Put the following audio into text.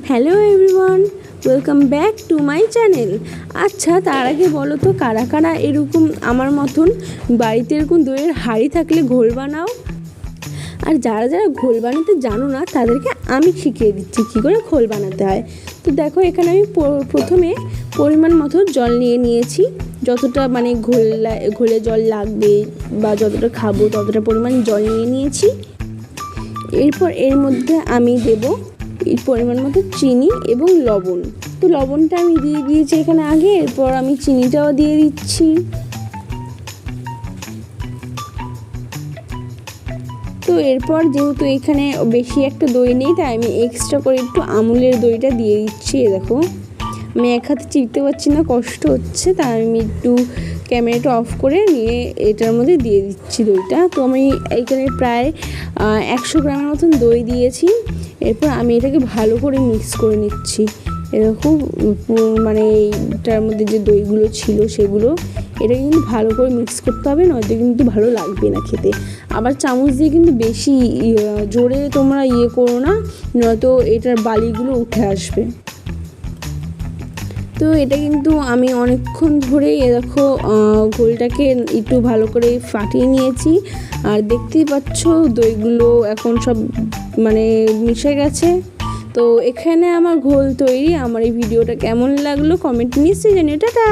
Hello everyone, welcome back to my channel. আচ্ছা, তার আগে বলো তো কারা কারা এরকম আমার মতন বাড়িতে এরকম দইয়ের হাঁড়ি থাকলে ঘোল বানাও? আর যারা যারা ঘোল বানাতে জানো না তাদেরকে আমি শিখিয়ে দিচ্ছি কী করে ঘোল বানাতে হয়। তো দেখো, এখানে আমি প্রথমে পরিমাণ মতো জল নিয়ে নিয়েছি। যতটা মানে ঘোলে জল লাগবে বা যতটা খাবো ততটা পরিমাণ জল নিয়ে নিয়েছি। এরপর এর মধ্যে আমি দেবো পরিমাণ মতো চিনি এবং লবণ। তো লবণটা আমি দিয়ে দিয়েছি এখানে আগে, এরপর আমি চিনিটাও দিয়ে দিচ্ছি। তো এরপর যেহেতু এখানে বেশি একটা দই নেই, তাই আমি এক্সট্রা করে একটু আমুলের দইটা দিয়ে দিচ্ছি। দেখো, আমি এক হাতে চিপতে পারছি না, কষ্ট হচ্ছে, তাই আমি একটু ক্যামেরাটা অফ করে নিয়ে এটার মধ্যে দিয়ে দিচ্ছি দইটা। তো আমি এইখানে প্রায় 100 গ্রামের মতন দই দিয়েছি। এরপর আমি এটাকে ভালো করে মিক্স করে নিচ্ছি। এরকম মানে এইটার মধ্যে যে দইগুলো ছিল সেগুলো এটাকে কিন্তু ভালো করে মিক্স করতে হবে, নয়তো কিন্তু ভালো লাগবে না খেতে। আবার চামচ দিয়ে কিন্তু বেশি জোরে তোমরা করো না, নয়তো এটার বালিগুলো উঠে আসবে। তো এটা কিন্তু আমি অনেকক্ষণ ধরে দেখো ঘোলটাকে একটু ভালো করে ফাটিয়ে নিয়েছি। আর দেখতেই পাচ্ছ দইগুলো এখন সব মানে মিশে গেছে। তো এখানে আমার ঘোল তৈরি। আমার এই ভিডিওটা কেমন লাগলো কমেন্ট নিশ্চয়ই জানিও। টাটা।